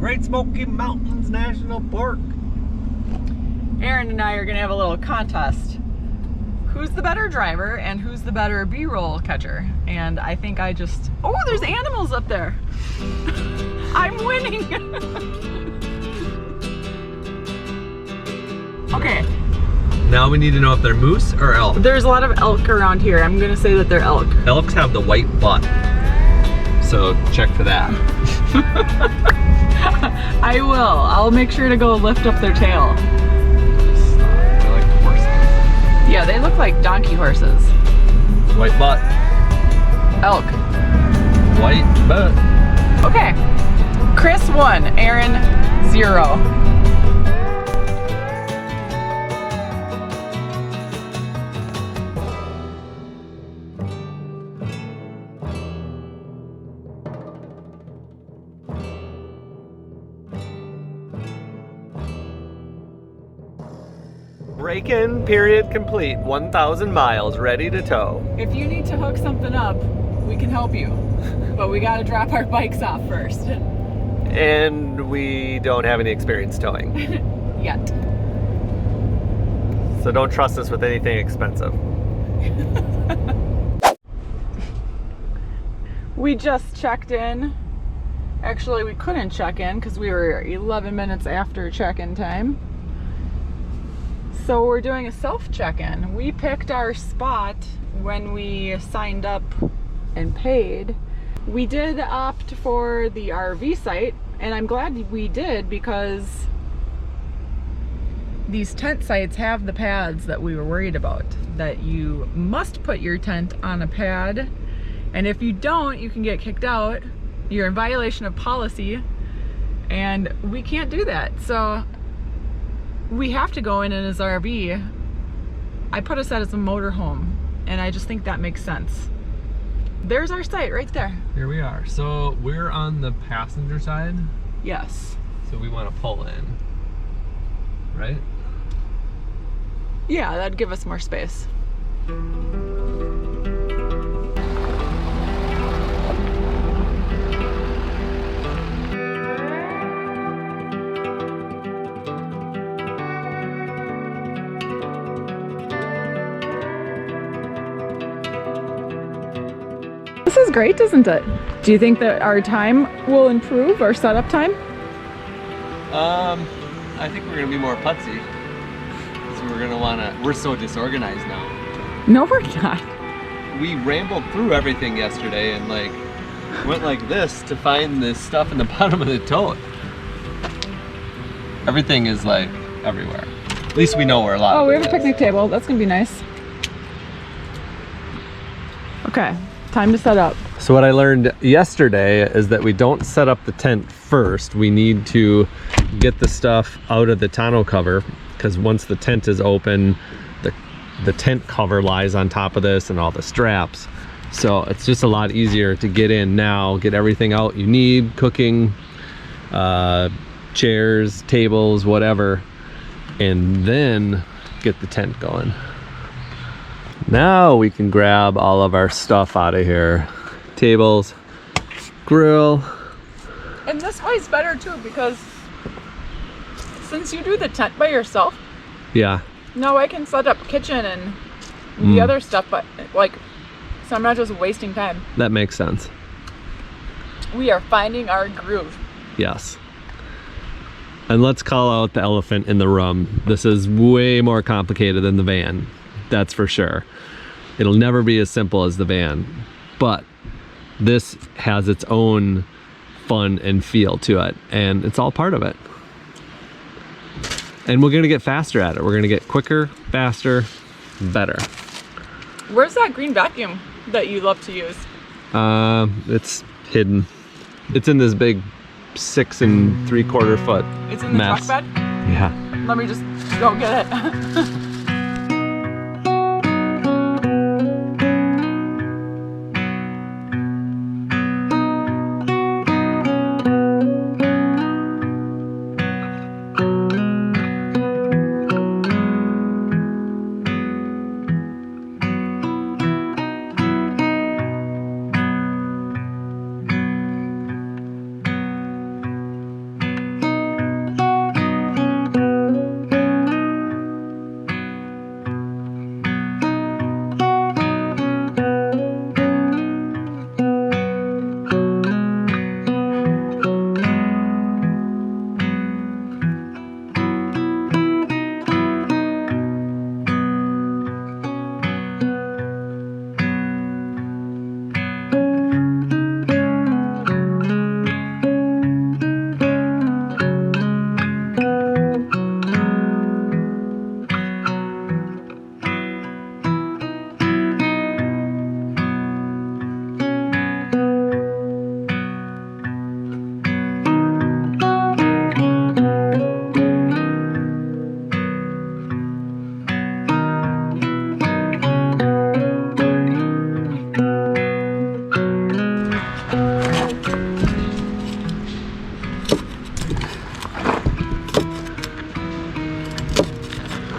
Great Smoky Mountains National Park. Aaron and I are gonna have a little contest. Who's the better driver and who's the better B-roll catcher? And I think I just, oh, there's animals up there. I'm winning. Okay. Now we need to know if they're moose or elk. There's a lot of elk around here. I'm gonna say that they're elk. Elks have the white butt, so check for that. I will. I'll make sure to go lift up their tail. They're like horses. Yeah, they look like donkey horses. White butt. Elk. White butt. Okay. Chris 1, Aaron 0. Break-in period complete. 1,000 miles ready to tow. If you need to hook something up, we can help you. But we gotta drop our bikes off first. And we don't have any experience towing. Yet. So don't trust us with anything expensive. We just checked in. Actually, we couldn't check in because we were 11 minutes after check-in time. So we're doing a self-check-in. We picked our spot when we signed up and paid. We did opt for the RV site, and I'm glad we did because these tent sites have the pads that we were worried about, that you must put your tent on a pad, and if you don't, you can get kicked out. You're in violation of policy, and we can't do that. So we have to go in his RV. I put us as a motorhome, and I just think that makes sense. There's our site right there. Here we are. So we're on the passenger side. Yes. So we want to pull in, right? Yeah, that'd give us more space. This is great, isn't it? Do you think that our time will improve, our setup time? I think we're gonna be more putsy. So we're so disorganized now. No, we're not. We rambled through everything yesterday and like went like this to find this stuff in the bottom of the tote. Everything is like everywhere. At least we know where a lot Oh, of we it have a is. picnic table. That's gonna be nice. Okay, time to set up. So what I learned yesterday is that we don't set up the tent first. We need to get the stuff out of the tonneau cover, because once the tent is open, the tent cover lies on top of this and all the straps. So it's just a lot easier to get in now, get everything out you need, cooking, chairs, tables, whatever, and then get the tent going. Now we can grab all of our stuff out of here. Tables, grill. And this way's better too, because since you do the tent by yourself, Yeah. now I can set up kitchen and the other stuff, but like, so I'm not just wasting time. That makes sense. We are finding our groove. Yes. And let's call out the elephant in the room. This is way more complicated than the van. That's for sure. It'll never be as simple as the van, but this has its own fun and feel to it, and it's all part of it. And we're gonna get faster at it. We're gonna get quicker, faster, better. Where's that green vacuum that you love to use? It's hidden. It's in this big 6 3/4 foot It's in the mess. truck bed? Yeah. Let me just go get it.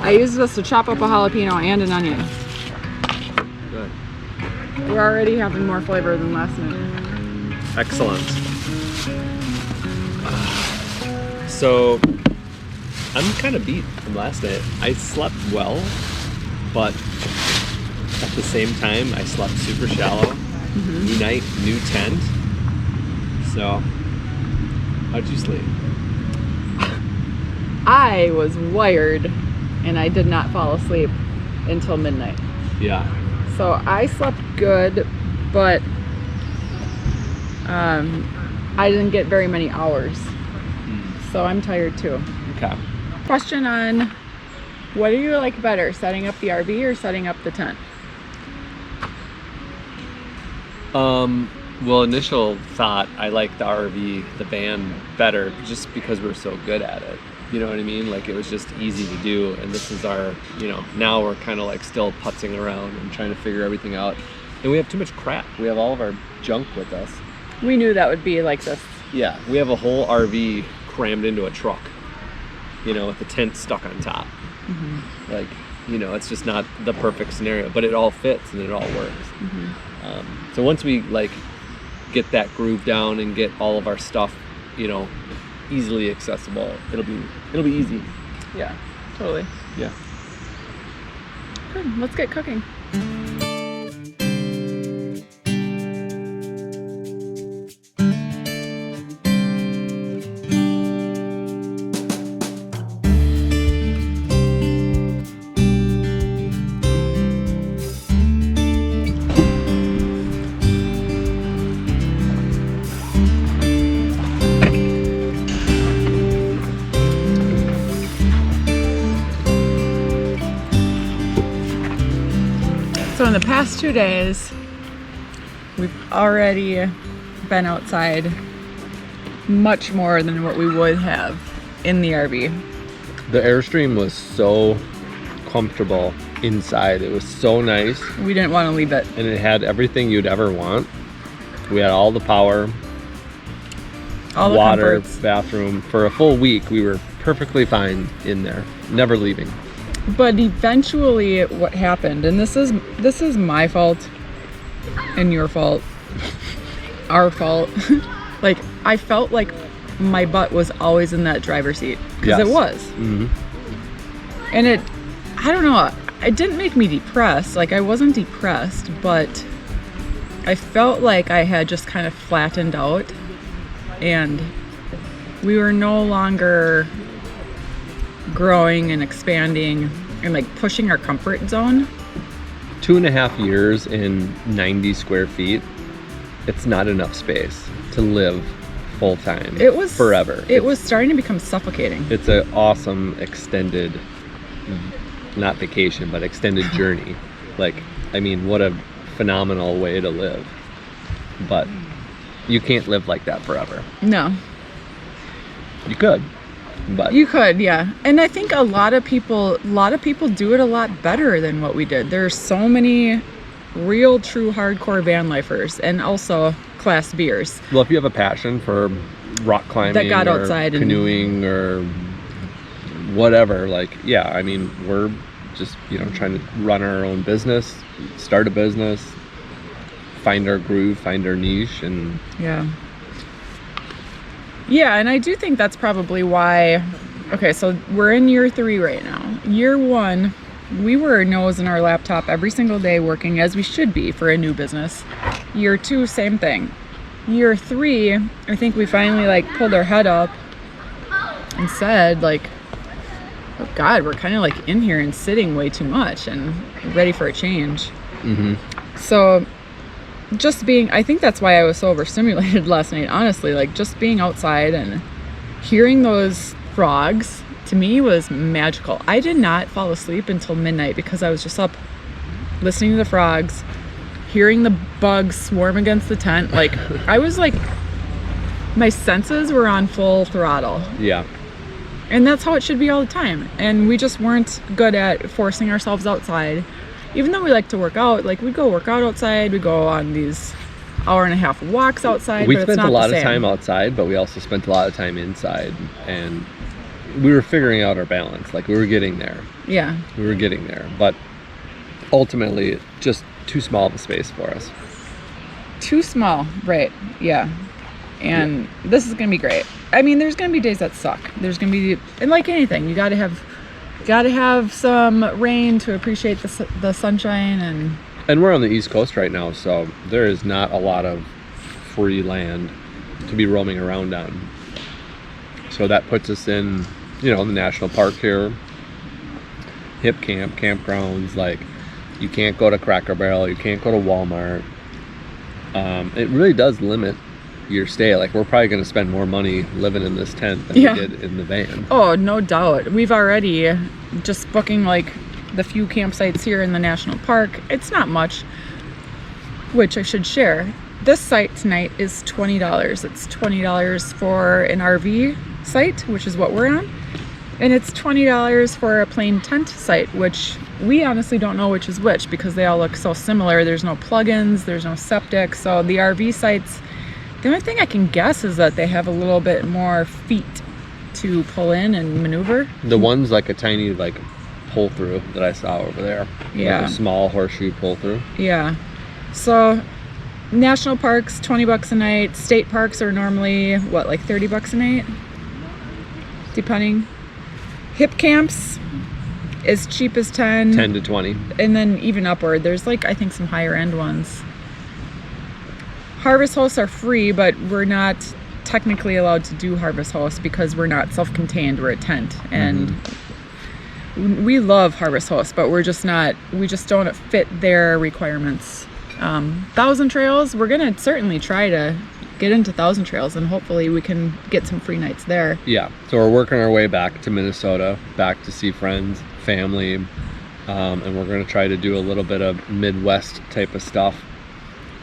I used this to chop up a jalapeno and an onion. Good. We're already having more flavor than last night. Excellent. So I'm kind of beat from last night. I slept well, but at the same time I slept super shallow. New night, new tent. So how'd you sleep? I was wired and I did not fall asleep until midnight. Yeah. So I slept good, but I didn't get very many hours. So I'm tired too. Okay. Question on, what do you like better, setting up the RV or setting up the tent? Well, initial thought, I like the RV, the van better just because we're so good at it. You know what I mean? Like, it was just easy to do, and this is our, you know, now we're kind of like still putzing around and trying to figure everything out. And we have too much crap. We have all of our junk with us. We knew that would be like this. Yeah, we have a whole RV crammed into a truck, you know, with the tent stuck on top. Like, you know, it's just not the perfect scenario, but it all fits and it all works. So once we like get that groove down and get all of our stuff, you know, easily accessible, it'll be easy. Yeah, totally. Yeah. Good, let's get cooking. So in the past 2 days, we've already been outside much more than what we would have in the RV. The Airstream was so comfortable inside. It was so nice. We didn't want to leave it. And it had everything you'd ever want. We had all the power, All the water, comforts. bathroom. For a full week, we were perfectly fine in there, never leaving. But eventually what happened, and this is my fault and your fault, our fault. Like, I felt like my butt was always in that driver's seat, because Yes. it was. And I don't know, it didn't make me depressed. Like, I wasn't depressed, but I felt like I had just kind of flattened out, and we were no longer growing and expanding and like pushing our comfort zone. 2.5 years in 90 square feet, it's not enough space to live full time. It was forever. It was starting to become suffocating. It's an awesome extended, not vacation, but extended journey. Like, I mean, what a phenomenal way to live. But you can't live like that forever. No. You could, but You could, yeah. And I think a lot of people do it a lot better than what we did. There's so many real, true, hardcore van lifers, and also Class B'ers. well, if you have a passion for rock climbing, That got or outside and- canoeing, or whatever, like, yeah, I mean, we're just, you know, trying to run our own business, start a business, find our groove, find our niche, and Yeah, and I do think that's probably why. Okay, so we're in year 3 right now. Year 1, we were nose in our laptop every single day working, as we should be for a new business. Year 2, same thing. Year 3, I think we finally like pulled our head up and said like, oh God, we're kind of like in here and sitting way too much and ready for a change. So just being, I think that's why I was so overstimulated last night, honestly. Like, just being outside and hearing those frogs, to me, was magical. I did not fall asleep until midnight because I was just up listening to the frogs, hearing the bugs swarm against the tent. Like, I was like, my senses were on full throttle. yeah. And that's how it should be all the time. And we just weren't good at forcing ourselves outside. Even though we like to work out, like, we'd go work out outside, we go on these 1.5 hour walks outside. We but spent it's not a lot the of same. time outside, but we also spent a lot of time inside. And we were figuring out our balance. Like we were getting there. Yeah. We were getting there, but ultimately just too small of a space for us. Too small, right? Yeah. And this is gonna be great. I mean, there's gonna be days that suck. There's gonna be, and like anything, you gotta have some rain to appreciate the sunshine. And we're on the East Coast right now, so there is not a lot of free land to be roaming around on. So that puts us in, the national park here, hip camp, campgrounds. Like, you can't go to Cracker Barrel, you can't go to Walmart. It really does limit your stay. Like, we're probably going to spend more money living in this tent than we did in the van. Oh, no doubt. We've already just booking like the few campsites here in the national park. It's not much, which I should share. This site tonight is $20. It's $20 for an RV site, which is what we're on. And it's $20 for a plain tent site, which we honestly don't know which is which because they all look so similar. There's no plugins, there's no septic. So the RV sites, the only thing I can guess is that they have a little bit more feet to pull in and maneuver. The one's like a tiny pull through that I saw over there. Yeah. Like a small horseshoe pull through. Yeah. So national parks, $20 a night. State parks are normally like $30 a night? Depending. Hip camps as cheap as 10 to 20. And then even upward. There's I think some higher end ones. Harvest hosts are free, but we're not technically allowed to do harvest hosts because we're not self-contained. We're a tent. And we love harvest hosts, but we just don't fit their requirements. 1,000 trails, we're gonna certainly try to get into 1,000 trails, and hopefully we can get some free nights there. Yeah, so we're working our way back to Minnesota, back to see friends, family, and we're going to try to do a little bit of Midwest type of stuff,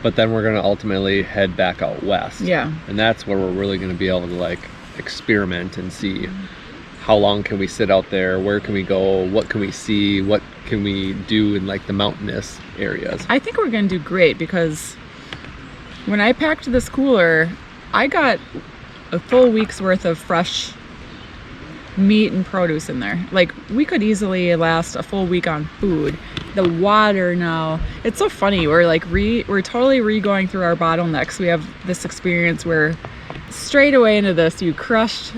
but then we're going to ultimately head back out west. Yeah. And that's where we're really going to be able to experiment and see how long can we sit out there, where can we go, what can we see, what can we do in the mountainous areas. I think we're going to do great because when I packed this cooler, I got a full week's worth of fresh meat and produce in there. We could easily last a full week on food. The water now, it's so funny. We're we're totally going through our bottlenecks. We have this experience where straight away into this, you crushed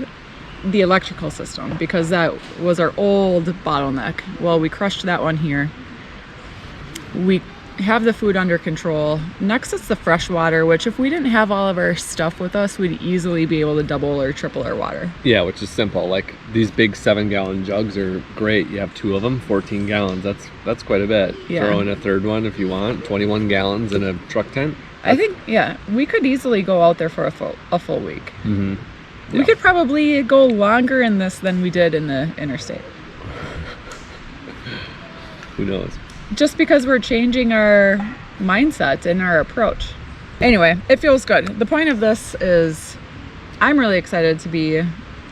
the electrical system because that was our old bottleneck. Well, we crushed that one here. We have the food under control. Next, it's the fresh water, which if we didn't have all of our stuff with us, we'd easily be able to double or triple our water. Yeah, which is simple. These big 7-gallon jugs are great. You have 2 of them, 14 gallons. That's quite a bit. Yeah. Throw in a third one if you want. 21 gallons in a truck tent. I think, we could easily go out there for a full week. Mm-hmm. Yeah. We could probably go longer in this than we did in the interstate. Who knows? Just because we're changing our mindset and our approach. Anyway, it feels good. The point of this is I'm really excited to be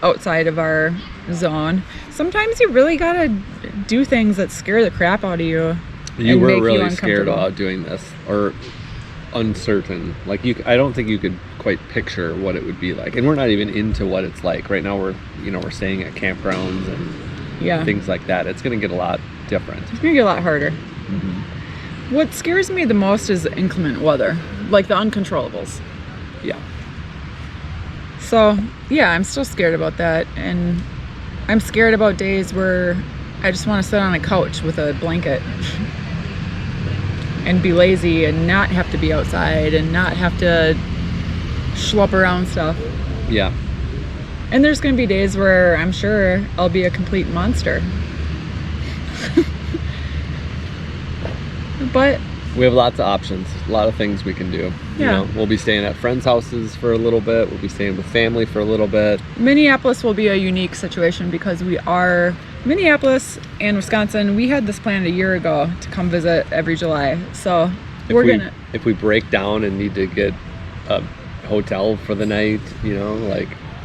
outside of our zone. Sometimes you really gotta do things that scare the crap out of you. You were really scared about doing this, or uncertain. I don't think you could quite picture what it would be like. And we're not even into what it's like. Right now we're staying at campgrounds and things like that. It's gonna get a lot different. It's gonna get a lot harder. Mm-hmm. What scares me the most is the inclement weather, the uncontrollables. Yeah. So I'm still scared about that, and I'm scared about days where I just want to sit on a couch with a blanket and be lazy and not have to be outside and not have to schlep around stuff. Yeah. And there's gonna be days where I'm sure I'll be a complete monster. But we have lots of options, a lot of things we can do. Yeah. We'll be staying at friends' houses for a little bit. We'll be staying with family for a little bit. Minneapolis will be a unique situation because we are Minneapolis and Wisconsin. We had this planned a year ago to come visit every July. So if we break down and need to get a hotel for the night,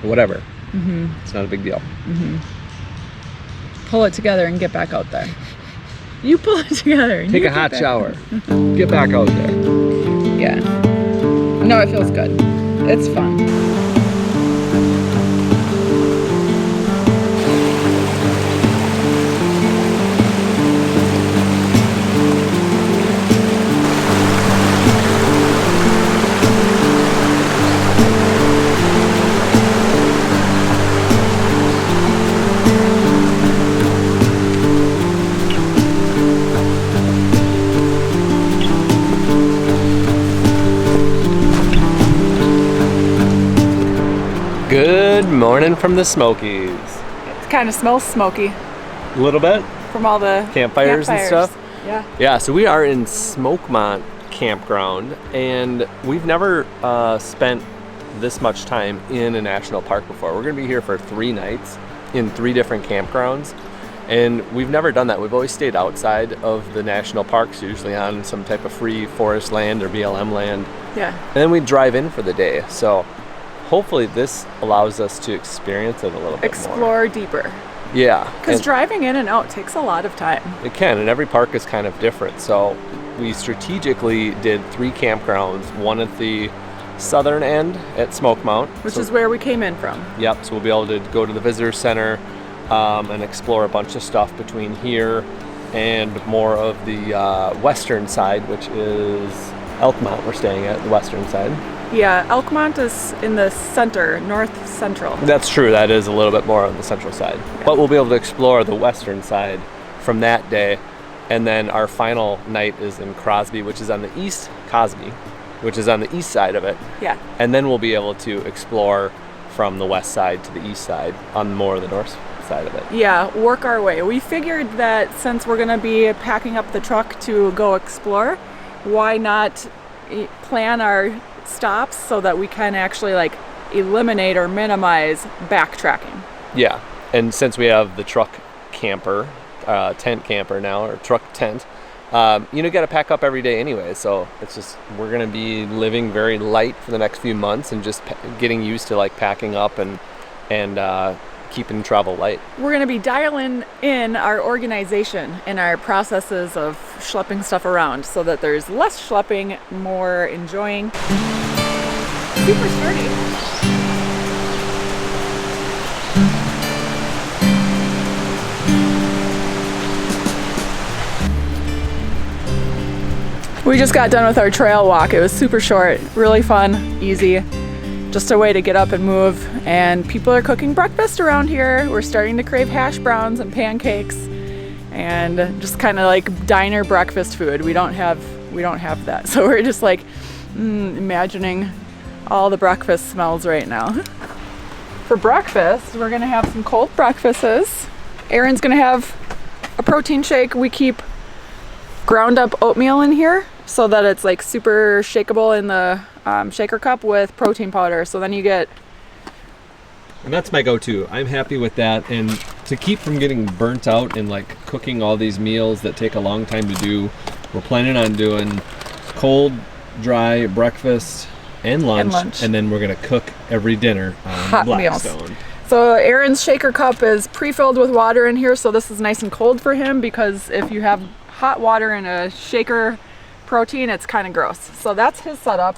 whatever. Mm-hmm. It's not a big deal. Mm-hmm. Pull it together and get back out there. You pull it together. Take a hot shower. Get back out there. Yeah. No, it feels good. It's fun. Good morning from the Smokies. It kind of smells smoky A little bit? from all the Campfires and stuff? Yeah. Yeah, so we are in Smokemont Campground, and we've never spent this much time in a national park before. We're going to be here for 3 nights in 3 different campgrounds, and we've never done that. We've always stayed outside of the national parks, usually on some type of free forest land or BLM land. Yeah. And then we drive in for the day. So hopefully this allows us to experience it a little bit more. Explore deeper. Yeah. Because driving in and out takes a lot of time. It can, and every park is kind of different. So we strategically did 3 campgrounds, one at the southern end at Smokemont. Which is where we came in from. Yep, so we'll be able to go to the visitor center and explore a bunch of stuff between here and more of the western side, which is Elkmont we're staying at, the western side. Yeah, Elkmont is in the center, north central. That's true, that is a little bit more on the central side. Yeah. But we'll be able to explore the western side from that day. And then our final night is in Crosby, which is on the east, Cosby, which is on the east side of it. Yeah. And then we'll be able to explore from the west side to the east side on more of the north side of it. Yeah, work our way. We figured that since we're going to be packing up the truck to go explore, why not plan our stops so that we can actually like eliminate or minimize backtracking. Yeah, and since we have the truck camper, tent camper now, or truck tent, you got to pack up every day anyway. So it's just, we're going to be living very light for the next few months and just getting used to like packing up and keeping travel light. We're going to be dialing in our organization and our processes of schlepping stuff around so that there's less schlepping, more enjoying. Super sturdy. We just got done with our trail walk. It was super short, really fun, easy. Just a way to get up and move. And people are cooking breakfast around here. We're starting to crave hash browns and pancakes and just kind of like diner breakfast food. We don't have that. So we're just like imagining all the breakfast smells right now. For breakfast, we're gonna have some cold breakfasts. Erin's gonna have a protein shake. We keep ground up oatmeal in here so that it's like super shakeable in the shaker cup with protein powder. So then you get... And that's my go-to. I'm happy with that. And to keep from getting burnt out and like cooking all these meals that take a long time to do, we're planning on doing cold, dry breakfast and lunch. And then we're gonna cook every dinner on hot Blackstone. Meals. So Erin's shaker cup is pre-filled with water in here, so this is nice and cold for him, because if you have hot water in a shaker protein, it's kind of gross. So that's his setup.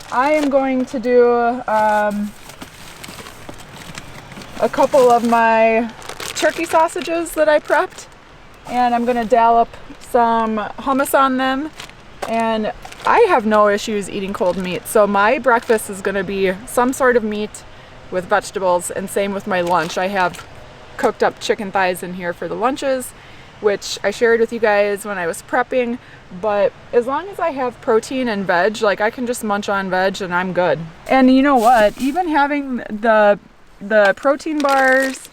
I am going to do a couple of my turkey sausages that I prepped, and I'm going to dollop some hummus on them. And I have no issues eating cold meat, so my breakfast is going to be some sort of meat with vegetables, and same with my lunch. I have cooked up chicken thighs in here for the lunches, which I shared with you guys when I was prepping. But as long as I have protein and veg, like I can just munch on veg and I'm good. And you know what? Even having the protein bars,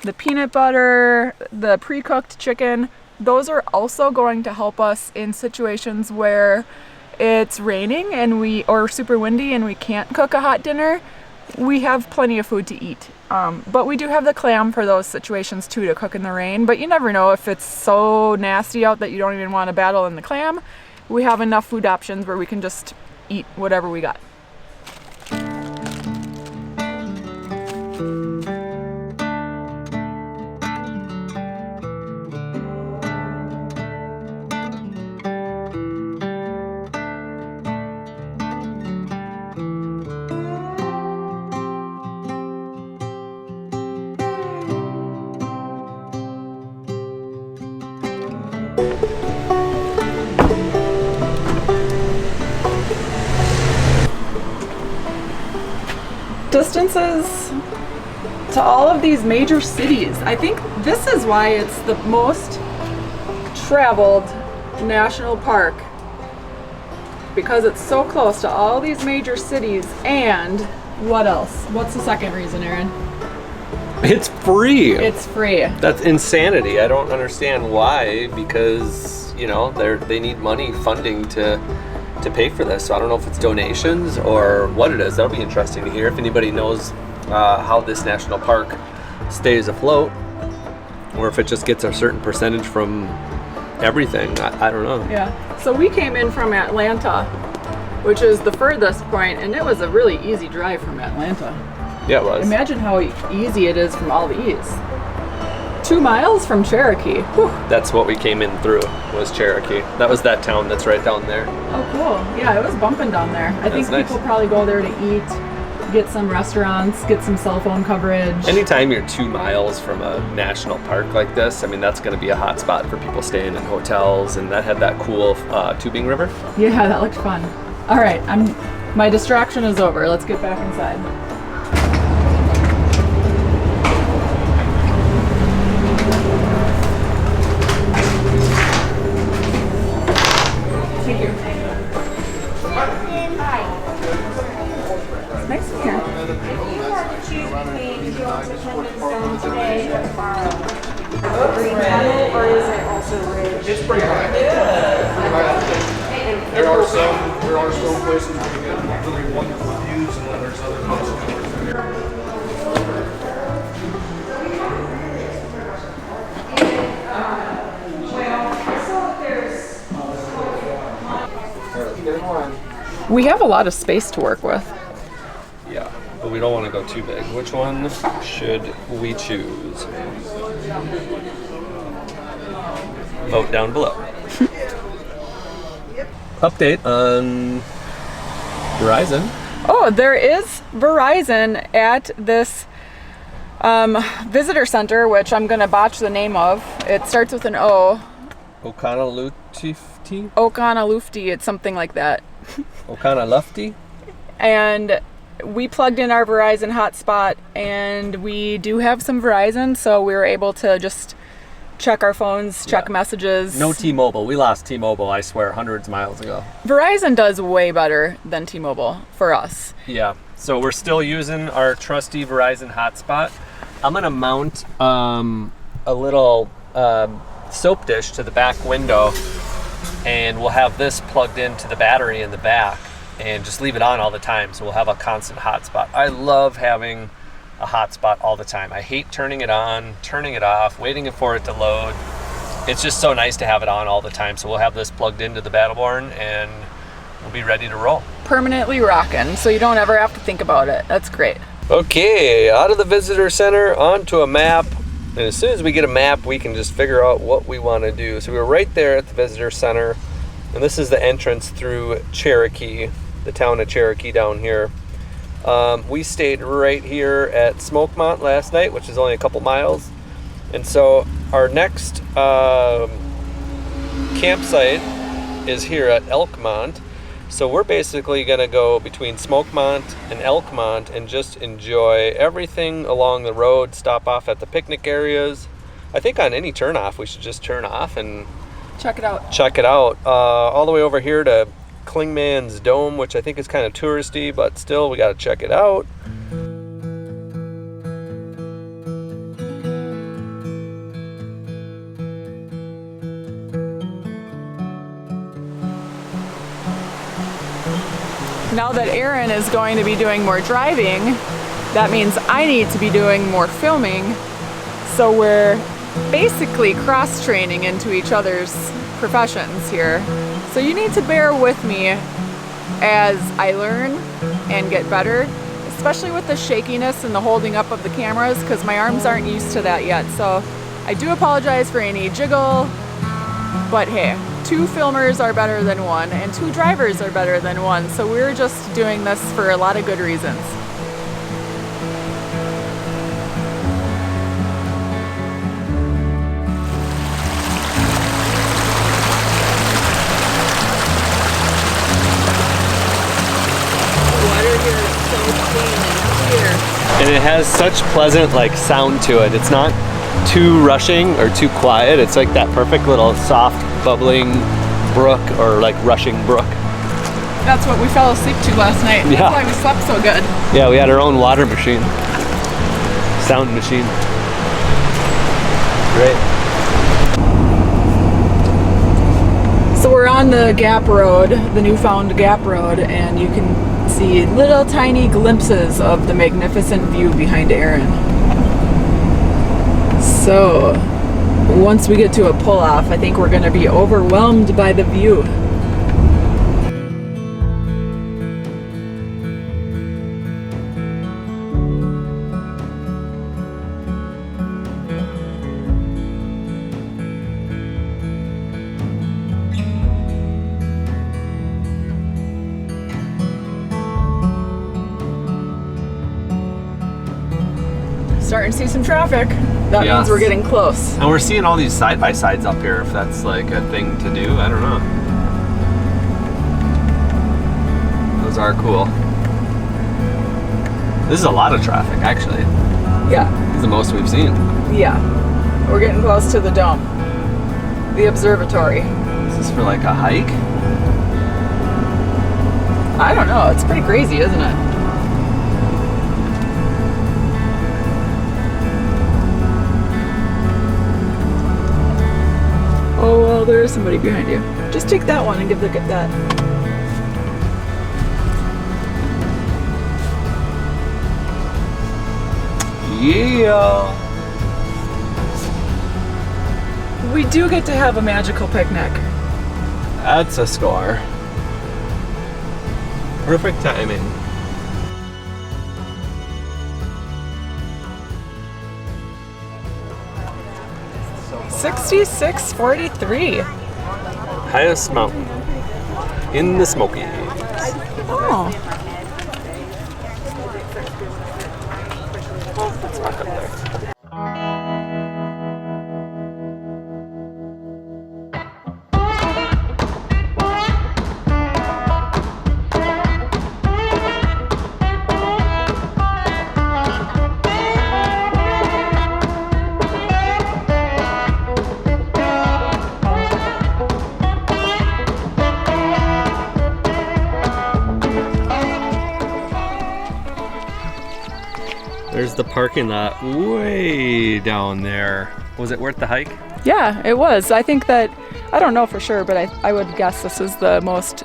the peanut butter, the pre-cooked chicken, those are also going to help us in situations where it's raining and or super windy and we can't cook a hot dinner. We have plenty of food to eat. But we do have the clam for those situations too, to cook in the rain. But you never know, if it's so nasty out that you don't even want to battle in the clam, we have enough food options where we can just eat whatever we got. distances to all of these major cities. I think this is why it's the most traveled national park, because it's so close to all these major cities. And what else? What's the second reason, Aaron? It's free. It's free. That's insanity. I don't understand why, because, you know, they need money funding to pay for this. So I don't know if it's donations or what it is. That'll be interesting to hear if anybody knows how this national park stays afloat, or if it just gets a certain percentage from everything. I don't know. Yeah. So we came in from Atlanta, which is the furthest point, and it was a really easy drive from Atlanta. Yeah, it was. Imagine how easy it is from all these. 2 miles from Cherokee. Whew. That's what we came in through, was Cherokee. That was that town that's right down there. Oh, cool. Yeah, it was bumping down there. I think nice. people probably go there to eat, get some restaurants, get some cell phone coverage. Anytime you're 2 miles from a national park like this, I mean, that's going to be a hot spot for people staying in hotels, and that had that cool tubing river. Yeah, that looked fun. All right, my distraction is over. Let's get back inside. Thank you. It's nice in here. If you have to choose between if you want to Clingmans done today or tomorrow, green metal, or is it also ridge? It's pretty high. There are some places where you get really wonderful views, and then there's other places. We have a lot of space to work with. Yeah, but we don't want to go too big. Which one should we choose? Vote down below. Update on Verizon. Oh, there is Verizon at this visitor center, which I'm going to botch the name of. It starts with an O. Okanalufti? Okanalufti, it's something like that. Okanalufti? And we plugged in our Verizon hotspot, and we do have some Verizon, so we were able to just check our phones, check messages. No T-Mobile. We lost T-Mobile, I swear, hundreds of miles ago. Verizon does way better than T-Mobile for us. Yeah, so we're still using our trusty Verizon hotspot. I'm gonna mount a little soap dish to the back window, and we'll have this plugged into the battery in the back and just leave it on all the time, so we'll have a constant hotspot. I love having a hotspot all the time. I hate turning it on, turning it off, waiting for it to load. It's just so nice to have it on all the time. So we'll have this plugged into the Battleborn and we'll be ready to roll. Permanently rocking, so you don't ever have to think about it. That's great. Okay, out of the visitor center onto a map. And as soon as we get a map, we can just figure out what we want to do. So we're right there at the visitor center, and this is the entrance through Cherokee, the town of Cherokee down here. We stayed right here at Smokemont last night, which is only a couple miles. And so our next campsite is here at Elkmont. So we're basically gonna go between Smokemont and Elkmont and just enjoy everything along the road, stop off at the picnic areas. I think on any turnoff, we should just turn off and Check it out. check it out. All the way over here to Clingmans Dome, which I think is kind of touristy, but still we got to check it out. Now that Aaron is going to be doing more driving, that means I need to be doing more filming. So we're basically cross-training into each other's professions here. So you need to bear with me as I learn and get better, especially with the shakiness and the holding up of the cameras, because my arms aren't used to that yet. So I do apologize for any jiggle, but hey, 2 filmers are better than 1, and 2 drivers are better than 1. So we're just doing this for a lot of good reasons. Water here is so clean and clear. And it has such pleasant like sound to it. It's not too rushing or too quiet. It's like that perfect little soft bubbling brook or like rushing brook. That's what we fell asleep to last night. That's Yeah. why we slept so good. Yeah, we had our own water machine. Sound machine. Great. So we're on the Gap Road, the newfound Gap Road, and you can see little tiny glimpses of the magnificent view behind Erin. So once we get to a pull-off, I think we're going to be overwhelmed by the view. Starting to see some traffic. That Yes. means we're getting close. And we're seeing all these side-by-sides up here, if that's like a thing to do. I don't know. Those are cool. This is a lot of traffic, actually. Yeah, This is the most we've seen. yeah. We're getting close to the dome. The observatory. Is this for like a hike? I don't know, it's pretty crazy, isn't it? Oh, well, there is somebody behind you. Just take that one and give a look at that. Yeah. We do get to have a magical picnic. That's a score. Perfect timing. 6643. Highest mountain in the Smoky. Oh. Let's walk up there. There's the parking lot way down there. Was it worth the hike? Yeah, it was. I think that, I don't know for sure, but I would guess this is the most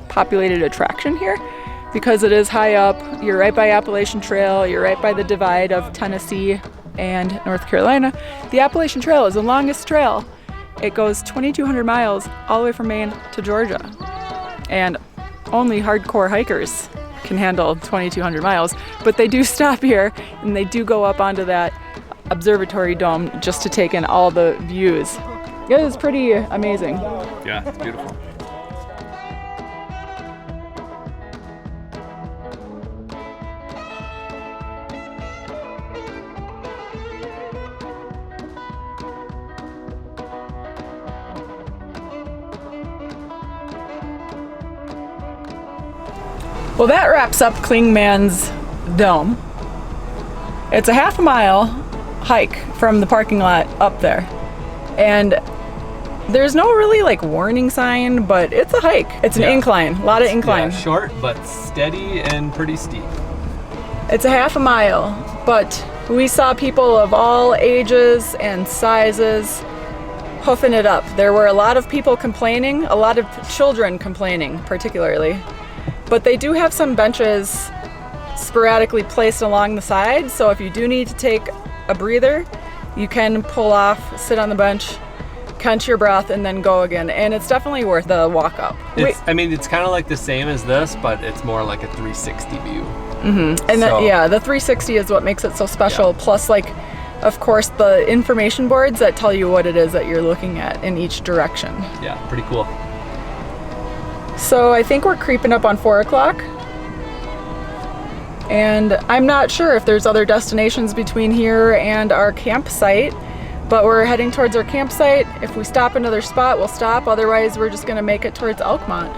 populated attraction here because it is high up. You're right by Appalachian Trail. You're right by the divide of Tennessee and North Carolina. The Appalachian Trail is the longest trail. It goes 2,200 miles all the way from Maine to Georgia. And only hardcore hikers can handle 2,200 miles, but they do stop here and they do go up onto that observatory dome just to take in all the views. It is pretty amazing. Yeah, it's beautiful. Well, that wraps up Clingmans Dome. It's a half a mile hike from the parking lot up there. And there's no really like warning sign, but it's a hike. It's an incline, a lot of incline. Yeah, short but steady and pretty steep. It's a half a mile, but we saw people of all ages and sizes hoofing it up. There were a lot of people complaining, a lot of children complaining particularly. But they do have some benches sporadically placed along the side, so if you do need to take a breather, you can pull off, sit on the bench, catch your breath, and then go again. And it's definitely worth the walk up. I mean, it's kind of like the same as this, but it's more like a 360 view. Mm-hmm. And the 360 is what makes it so special. Yeah. Plus, like, of course, the information boards that tell you what it is that you're looking at in each direction. Yeah, pretty cool. So I think we're creeping up on 4 o'clock. And I'm not sure if there's other destinations between here and our campsite, but we're heading towards our campsite. If we stop another spot, we'll stop. Otherwise, we're just gonna make it towards Elkmont.